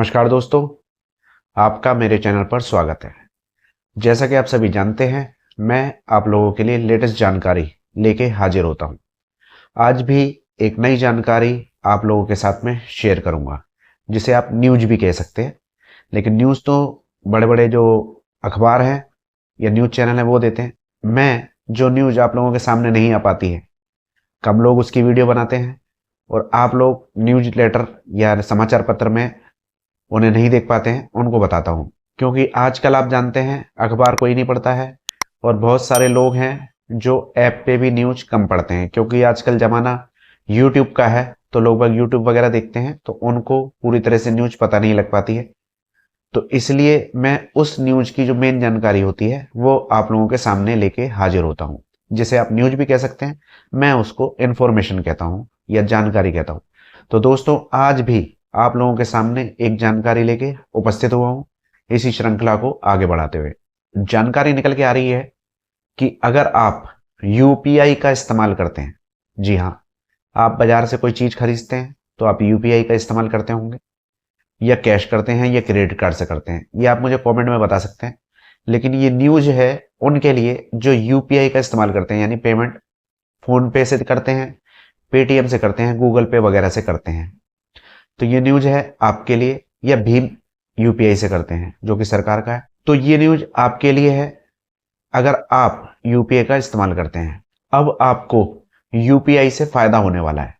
नमस्कार दोस्तों, आपका मेरे चैनल पर स्वागत है। जैसा कि आप सभी जानते हैं, मैं आप लोगों के लिए लेटेस्ट जानकारी लेके हाजिर होता हूं। आज भी एक नई जानकारी आप लोगों के साथ में शेयर करूंगा, जिसे आप न्यूज़ भी कह सकते हैं। लेकिन न्यूज़ तो बड़े बड़े जो अखबार हैं या न्यूज़ चैनल हैं वो देते हैं। मैं जो न्यूज़ आप लोगों के सामने नहीं आ पाती है, कम लोग उसकी वीडियो बनाते हैं और आप लोग न्यूज़ लेटर या समाचार पत्र में उन्हें नहीं देख पाते हैं, उनको बताता हूँ। क्योंकि आजकल आप जानते हैं अखबार कोई नहीं पढ़ता है और बहुत सारे लोग हैं जो ऐप पे भी न्यूज कम पढ़ते हैं, क्योंकि आजकल ज़माना यूट्यूब का है तो लोग बाग यूट्यूब वगैरह देखते हैं, तो उनको पूरी तरह से न्यूज पता नहीं लग पाती है। तो इसलिए मैं उस न्यूज की जो मेन जानकारी होती है वो आप लोगों के सामने लेके हाजिर होता हूँ, जिसे आप न्यूज भी कह सकते हैं। मैं उसको इन्फॉर्मेशन कहता हूँ या जानकारी कहता हूँ। तो दोस्तों, आज भी आप लोगों के सामने एक जानकारी लेके उपस्थित हुआ हूँ, इसी श्रृंखला को आगे बढ़ाते हुए। जानकारी निकल के आ रही है कि अगर आप यूपीआई का इस्तेमाल करते हैं, जी हाँ, आप बाजार से कोई चीज खरीदते हैं तो आप यूपीआई का इस्तेमाल करते होंगे, या कैश करते हैं या क्रेडिट कार्ड से करते हैं, ये आप मुझे कमेंट में बता सकते हैं। लेकिन ये न्यूज है उनके लिए जो यूपीआई का इस्तेमाल करते हैं, यानी पेमेंट फोन पे से करते हैं, पेटीएम से करते हैं, गूगल पे वगैरह से करते हैं। तो ये न्यूज है आपके लिए, या भीम यूपीआई से करते हैं जो कि सरकार का है, तो ये न्यूज आपके लिए है अगर आप यूपीआई का इस्तेमाल करते हैं। अब आपको यूपीआई से फायदा होने वाला है।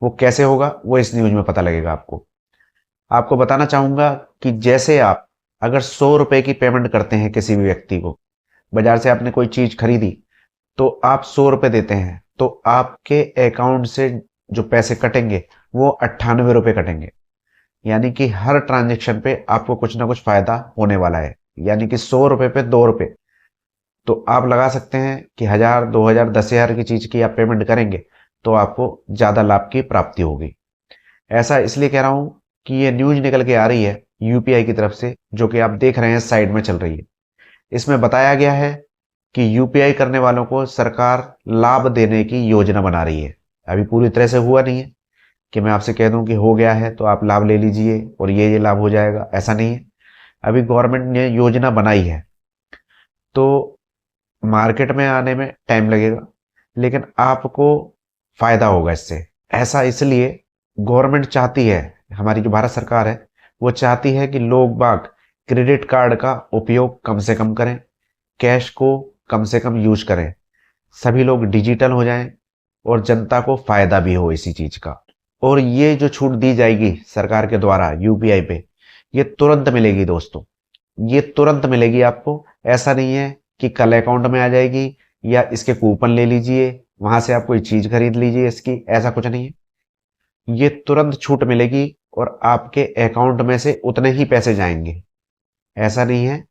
वो कैसे होगा वो इस न्यूज में पता लगेगा आपको। आपको बताना चाहूंगा कि जैसे आप अगर 100 रुपए की पेमेंट करते हैं किसी भी व्यक्ति को, बाजार से आपने कोई चीज खरीदी तो आप 100 रुपए देते हैं, तो आपके अकाउंट से जो पैसे कटेंगे वो 98 रुपए कटेंगे। यानी कि हर ट्रांजेक्शन पे आपको कुछ ना कुछ फायदा होने वाला है। यानी कि 100 रुपए पे 2 रुपए। तो आप लगा सकते हैं कि 1000, 2000, 10,000 की चीज की आप पेमेंट करेंगे तो आपको ज्यादा लाभ की प्राप्ति होगी। ऐसा इसलिए कह रहा हूं कि ये न्यूज निकल के आ रही है यूपीआई की तरफ से, जो कि आप देख रहे हैं साइड में चल रही है। इसमें बताया गया है कि यूपीआई करने वालों को सरकार लाभ देने की योजना बना रही है। अभी पूरी तरह से हुआ नहीं है कि मैं आपसे कह दूं कि हो गया है तो आप लाभ ले लीजिए और ये लाभ हो जाएगा, ऐसा नहीं है। अभी गवर्नमेंट ने योजना बनाई है, तो मार्केट में आने में टाइम लगेगा, लेकिन आपको फायदा होगा इससे। ऐसा इसलिए गवर्नमेंट चाहती है, हमारी जो भारत सरकार है वो चाहती है कि लोग बाग क्रेडिट कार्ड का उपयोग कम से कम करें, कैश को कम से कम यूज करें, सभी लोग डिजिटल हो जाएं और जनता को फायदा भी हो इसी चीज का। और ये जो छूट दी जाएगी सरकार के द्वारा यूपीआई पे, ये तुरंत मिलेगी दोस्तों। ये तुरंत मिलेगी आपको। ऐसा नहीं है कि कल अकाउंट में आ जाएगी या इसके कूपन ले लीजिए, वहां से आप कोई चीज खरीद लीजिए इसकी, ऐसा कुछ नहीं है। ये तुरंत छूट मिलेगी और आपके अकाउंट में से उतने ही पैसे जाएंगे। ऐसा नहीं है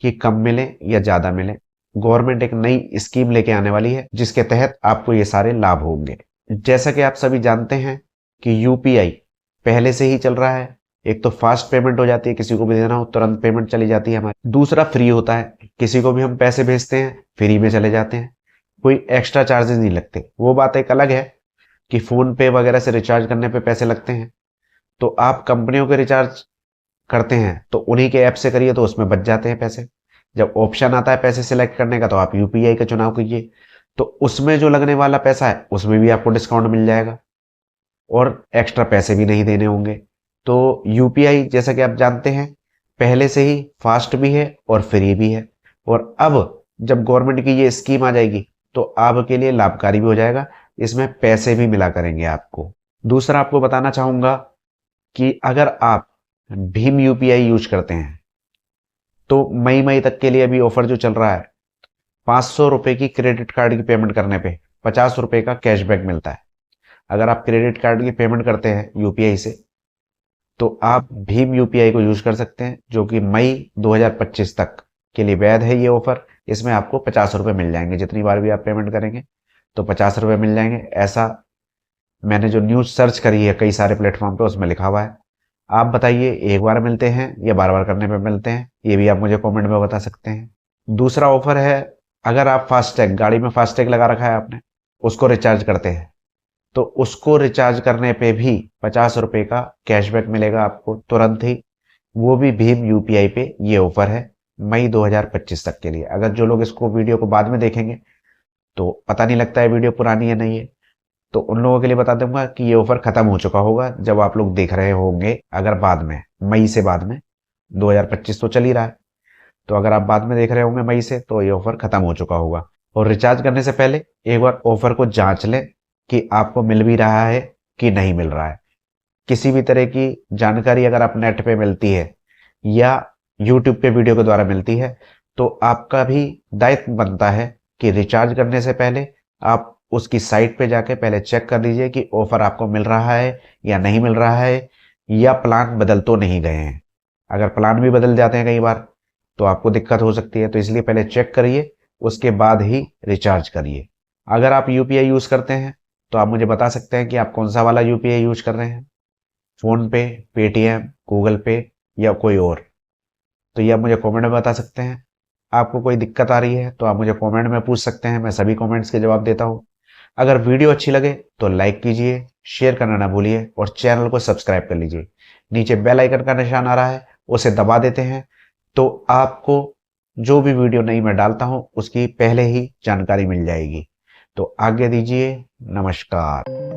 कि कम मिले या ज्यादा मिले। गवर्नमेंट एक नई स्कीम लेके आने वाली है जिसके तहत आपको ये सारे लाभ होंगे। जैसा कि आप सभी जानते हैं कि यूपीआई पहले से ही चल रहा है। एक तो फास्ट पेमेंट हो जाती है, किसी को भी देना हो तुरंत पेमेंट चली जाती है हमारी। दूसरा फ्री होता है, किसी को भी हम पैसे भेजते हैं फ्री में चले जाते हैं, कोई एक्स्ट्रा चार्जेस नहीं लगते। वो बात एक अलग है कि फोन पे वगैरह से रिचार्ज करने पे पैसे लगते हैं, तो आप कंपनियों के रिचार्ज करते हैं तो उन्हीं के ऐप से करिए तो उसमें बच जाते हैं पैसे। जब ऑप्शन आता है पैसे सिलेक्ट करने का तो आप यूपीआई का चुनाव कीजिए, तो उसमें जो लगने वाला पैसा है उसमें भी आपको डिस्काउंट मिल जाएगा और एक्स्ट्रा पैसे भी नहीं देने होंगे। तो यूपीआई जैसा कि आप जानते हैं पहले से ही फास्ट भी है और फ्री भी है, और अब जब गवर्नमेंट की ये स्कीम आ जाएगी तो आपके लिए लाभकारी भी हो जाएगा, इसमें पैसे भी मिला करेंगे आपको। दूसरा आपको बताना चाहूंगा कि अगर आप भीम यूपीआई यूज करते हैं तो मई तक के लिए अभी ऑफर जो चल रहा है, 500 रुपए की क्रेडिट कार्ड की पेमेंट करने पे 50 रुपए का कैशबैक मिलता है। अगर आप क्रेडिट कार्ड की पेमेंट करते हैं यूपीआई से तो आप भीम यूपीआई को यूज कर सकते हैं, जो कि मई 2025 तक के लिए वैध है ये ऑफर। इसमें आपको 50 रुपए मिल जाएंगे, जितनी बार भी आप पेमेंट करेंगे तो 50 रुपए मिल जाएंगे। ऐसा मैंने जो न्यूज सर्च करी है कई सारे प्लेटफॉर्म पे उसमें लिखा हुआ है। आप बताइए एक बार मिलते हैं या बार बार करने पे मिलते हैं, ये भी आप मुझे कमेंट में बता सकते हैं। दूसरा ऑफर है, अगर आप फास्टैग, गाड़ी में फास्टैग लगा रखा है आपने, उसको रिचार्ज करते हैं तो उसको रिचार्ज करने पे भी 50 रुपए का कैशबैक मिलेगा आपको तुरंत ही। वो भी भीम यूपीआई पे ये ऑफर है मई 2025 तक के लिए। अगर जो लोग इसको वीडियो को बाद में देखेंगे तो पता नहीं लगता है वीडियो पुरानी है नहीं है, तो उन लोगों के लिए बता दूंगा कि ये ऑफर खत्म हो चुका होगा जब आप लोग देख रहे होंगे। अगर बाद में, मई से बाद में, 2025 तो चल ही रहा है, तो अगर आप बाद में देख रहे होंगे मई से, तो ये ऑफर खत्म हो चुका होगा। और रिचार्ज करने से पहले एक बार ऑफर को जांच लें कि आपको मिल भी रहा है कि नहीं मिल रहा है। किसी भी तरह की जानकारी अगर आप नेट पे मिलती है या यूट्यूब पे वीडियो के द्वारा मिलती है, तो आपका भी दायित्व बनता है कि रिचार्ज करने से पहले आप उसकी साइट पे जाके पहले चेक कर लीजिए कि ऑफर आपको मिल रहा है या नहीं मिल रहा है, या प्लान बदल तो नहीं गए हैं। अगर प्लान भी बदल जाते हैं कई बार तो आपको दिक्कत हो सकती है, तो इसलिए पहले चेक करिए, उसके बाद ही रिचार्ज करिए। अगर आप यूपीआई यूज करते हैं तो आप मुझे बता सकते हैं कि आप कौन सा वाला यूपीआई यूज कर रहे हैं, फोन पे, पेटीएम, गूगल पे या कोई और। तो ये आप मुझे कमेंट में बता सकते हैं। आपको कोई दिक्कत आ रही है तो आप मुझे कमेंट में पूछ सकते हैं, मैं सभी कमेंट्स के जवाब देता हूँ। अगर वीडियो अच्छी लगे तो लाइक कीजिए, शेयर करना ना भूलिए और चैनल को सब्सक्राइब कर लीजिए। नीचे बेल आइकन का निशान आ रहा है, उसे दबा देते हैं तो आपको जो भी वीडियो नई मैं डालता हूं उसकी पहले ही जानकारी मिल जाएगी। तो आगे दीजिए, नमस्कार।